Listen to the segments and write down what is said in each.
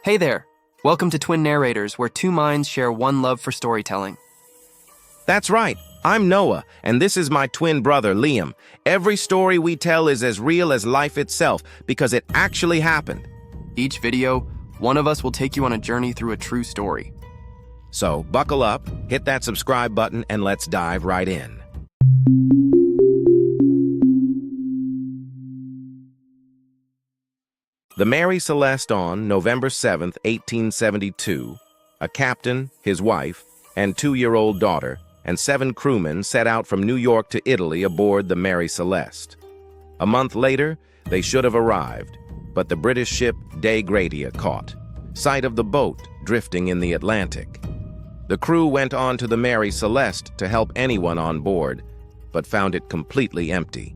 Hey there! Welcome to Twin Narrators, where two minds share one love for storytelling. That's right. I'm Noah, and this is my twin brother, Liam. Every story we tell is as real as life itself, because it actually happened. Each video, one of us will take you on a journey through a true story. So, buckle up, hit that subscribe button, and let's dive right in. The Mary Celeste on November 7th, 1872, a captain, his wife, and 2-year-old daughter, and 7 crewmen set out from New York to Italy aboard the Mary Celeste. A month later, they should have arrived, but the British ship Dei Gratia caught sight of the boat drifting in the Atlantic. The crew went on to the Mary Celeste to help anyone on board, but found it completely empty.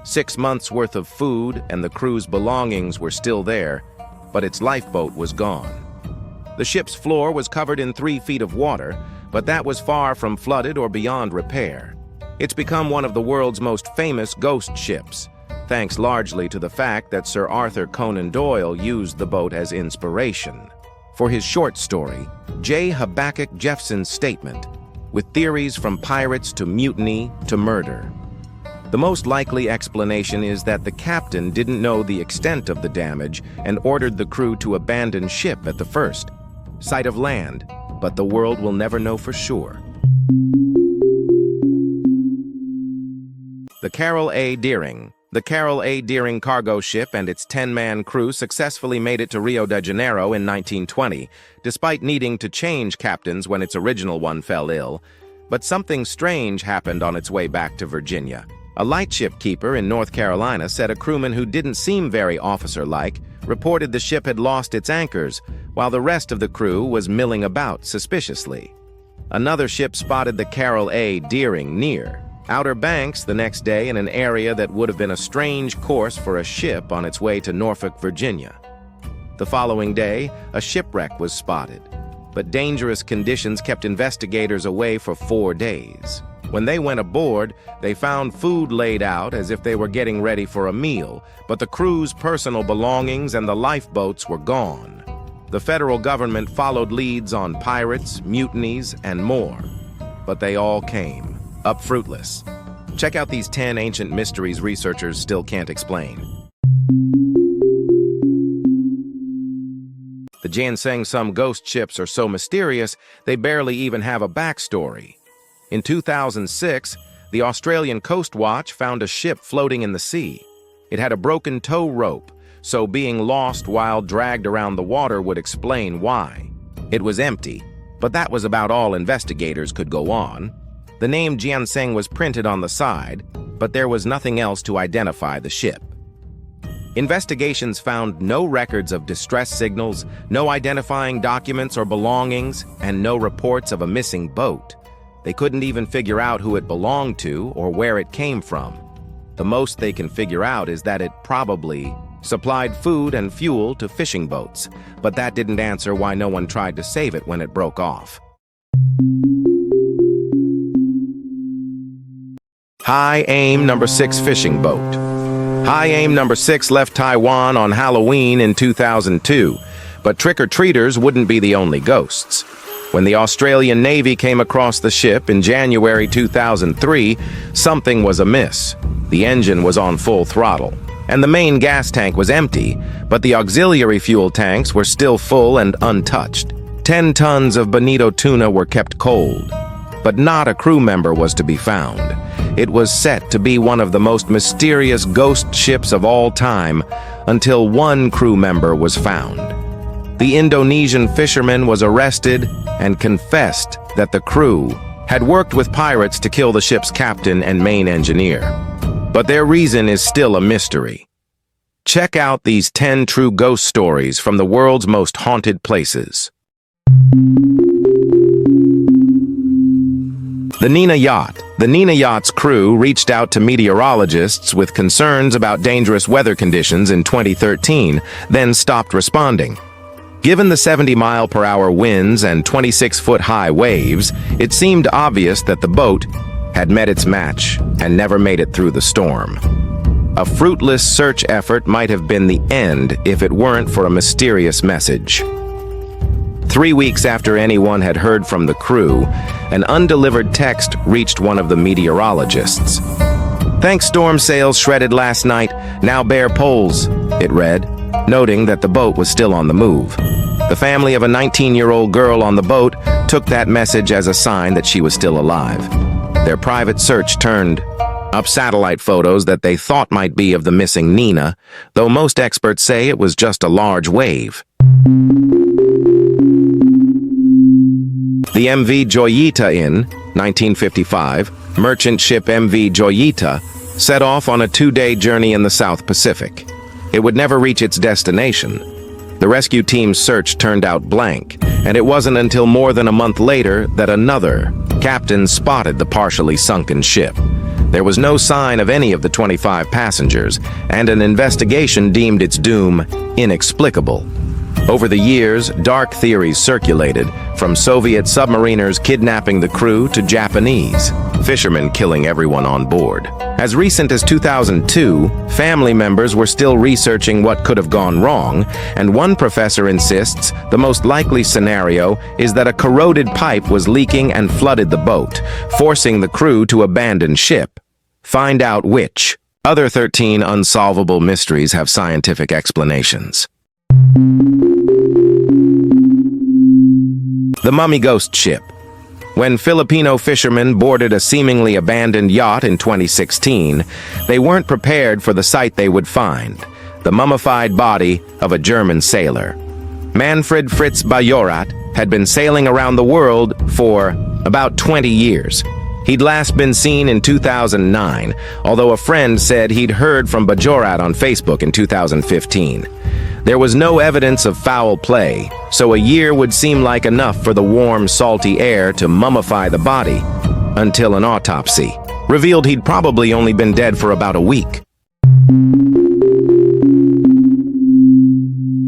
6 months' worth of food and the crew's belongings were still there, but its lifeboat was gone. The ship's floor was covered in 3 feet of water, but that was far from flooded or beyond repair. It's become one of the world's most famous ghost ships, thanks largely to the fact that Sir Arthur Conan Doyle used the boat as inspiration for his short story, J. Habakkuk Jeffson's Statement, with theories from pirates to mutiny to murder. The most likely explanation is that the captain didn't know the extent of the damage and ordered the crew to abandon ship at the first sight of land, but the world will never know for sure. The Carroll A. Deering. The Carroll A. Deering cargo ship and its 10-man crew successfully made it to Rio de Janeiro in 1920, despite needing to change captains when its original one fell ill. But something strange happened on its way back to Virginia. A lightship keeper in North Carolina said a crewman who didn't seem very officer-like reported the ship had lost its anchors, while the rest of the crew was milling about suspiciously. Another ship spotted the Carroll A. Deering near Outer Banks the next day in an area that would have been a strange course for a ship on its way to Norfolk, Virginia. The following day, a shipwreck was spotted, but dangerous conditions kept investigators away for 4 days. When they went aboard, they found food laid out as if they were getting ready for a meal, but the crew's personal belongings and the lifeboats were gone. The federal government followed leads on pirates, mutinies, and more, but they all came up fruitless. Check out these 10 ancient mysteries researchers still can't explain. The ginseng some ghost ships are so mysterious, they barely even have a backstory. In 2006, the Australian Coast Watch found a ship floating in the sea. It had a broken tow rope, so being lost while dragged around the water would explain why. It was empty, but that was about all investigators could go on. The name Ginseng was printed on the side, but there was nothing else to identify the ship. Investigations found no records of distress signals, no identifying documents or belongings, and no reports of a missing boat. They couldn't even figure out who it belonged to or where it came from. The most they can figure out is that it probably supplied food and fuel to fishing boats, but that didn't answer why no one tried to save it when it broke off. High Aim No. 6 fishing boat. High Aim No. 6 left Taiwan on Halloween in 2002, but trick-or-treaters wouldn't be the only ghosts. When the Australian Navy came across the ship in January 2003, something was amiss. The engine was on full throttle, and the main gas tank was empty, but the auxiliary fuel tanks were still full and untouched. 10 tons of bonito tuna were kept cold, but not a crew member was to be found. It was set to be one of the most mysterious ghost ships of all time, until one crew member was found. The Indonesian fisherman was arrested and confessed that the crew had worked with pirates to kill the ship's captain and main engineer. But their reason is still a mystery. Check out these 10 true ghost stories from the world's most haunted places. The Nina Yacht. The Nina Yacht's crew reached out to meteorologists with concerns about dangerous weather conditions in 2013, then stopped responding. Given the 70-mile-per-hour winds and 26-foot-high waves, it seemed obvious that the boat had met its match and never made it through the storm. A fruitless search effort might have been the end if it weren't for a mysterious message. 3 weeks after anyone had heard from the crew, an undelivered text reached one of the meteorologists. "Thanks storm sails shredded last night, now bare poles," it read, noting that the boat was still on the move. The family of a 19-year-old girl on the boat took that message as a sign that she was still alive. Their private search turned up satellite photos that they thought might be of the missing Nina, though most experts say it was just a large wave. The MV Joyita in 1955, merchant ship MV Joyita, set off on a 2-day journey in the South Pacific. It would never reach its destination. The rescue team's search turned out blank, and it wasn't until more than a month later that another captain spotted the partially sunken ship. There was no sign of any of the 25 passengers, and an investigation deemed its doom inexplicable. Over the years, dark theories circulated, from Soviet submariners kidnapping the crew to Japanese fishermen killing everyone on board. As recent as 2002, family members were still researching what could have gone wrong, and one professor insists the most likely scenario is that a corroded pipe was leaking and flooded the boat, forcing the crew to abandon ship. Find out which. Other 13 unsolvable mysteries have scientific explanations. The Mummy Ghost Ship. When Filipino fishermen boarded a seemingly abandoned yacht in 2016, they weren't prepared for the sight they would find: the mummified body of a German sailor. Manfred Fritz Bajorat had been sailing around the world for about 20 years. He'd last been seen in 2009, although a friend said he'd heard from Bajorat on Facebook in 2015. There was no evidence of foul play, so a year would seem like enough for the warm, salty air to mummify the body, until an autopsy revealed he'd probably only been dead for about a week.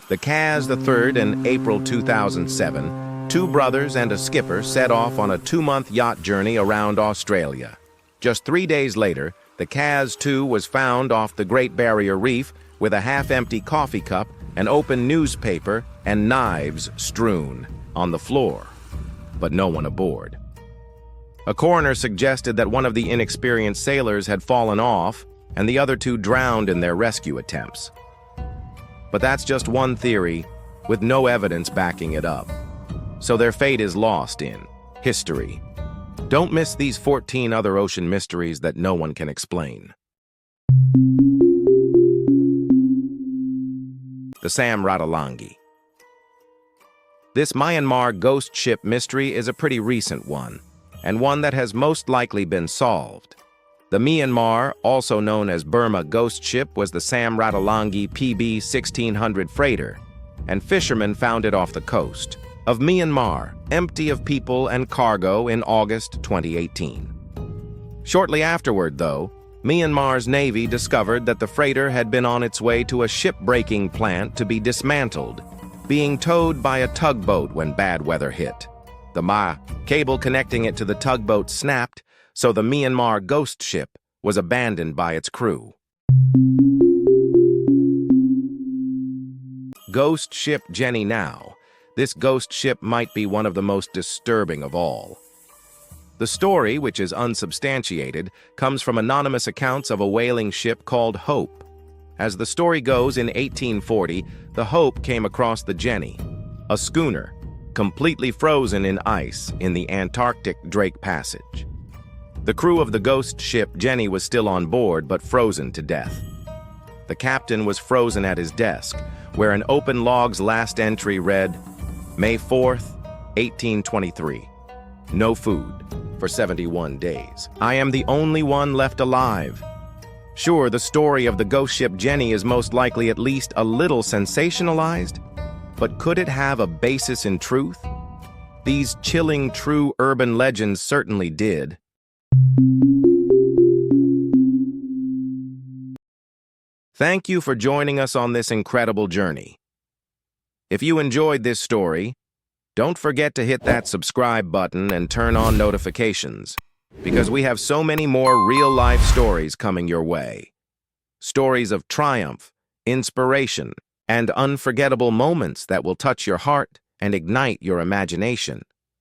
The Kaz III in April 2007, 2 brothers and a skipper set off on a 2-month yacht journey around Australia. Just 3 days later, the Kaz II was found off the Great Barrier Reef with a half-empty coffee cup, an open newspaper, and knives strewn on the floor, but no one aboard. A coroner suggested that one of the inexperienced sailors had fallen off and the other 2 drowned in their rescue attempts. But that's just one theory, with no evidence backing it up. So their fate is lost in history. Don't miss these 14 other ocean mysteries that no one can explain. The Samratulangi. This Myanmar ghost ship mystery is a pretty recent one, and one that has most likely been solved. The Myanmar, also known as Burma ghost ship, was the Samratulangi PB 1600 freighter, and fishermen found it off the coast of Myanmar, empty of people and cargo in August 2018. Shortly afterward, though, Myanmar's Navy discovered that the freighter had been on its way to a ship-breaking plant to be dismantled, being towed by a tugboat when bad weather hit. The cable connecting it to the tugboat snapped, so the Myanmar ghost ship was abandoned by its crew. Ghost ship Jenny now. This ghost ship might be one of the most disturbing of all. The story, which is unsubstantiated, comes from anonymous accounts of a whaling ship called Hope. As the story goes, in 1840, the Hope came across the Jenny, a schooner, completely frozen in ice in the Antarctic Drake Passage. The crew of the ghost ship Jenny was still on board, but frozen to death. The captain was frozen at his desk, where an open log's last entry read, May 4th, 1823. No food for 71 days. I am the only one left alive. Sure, the story of the ghost ship Jenny is most likely at least a little sensationalized, but could it have a basis in truth? These chilling true urban legends certainly did. Thank you for joining us on this incredible journey. If you enjoyed this story, don't forget to hit that subscribe button and turn on notifications, because we have so many more real-life stories coming your way. stories of triumph, inspiration, and unforgettable moments that will touch your heart and ignite your imagination.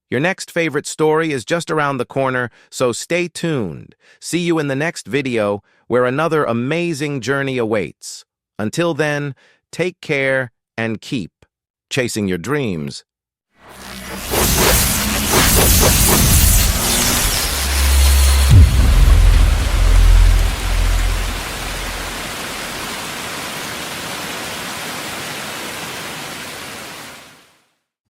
Your next favorite story is just around the corner, so stay tuned. See you in the next video where another amazing journey awaits. Until then, take care and keep chasing your dreams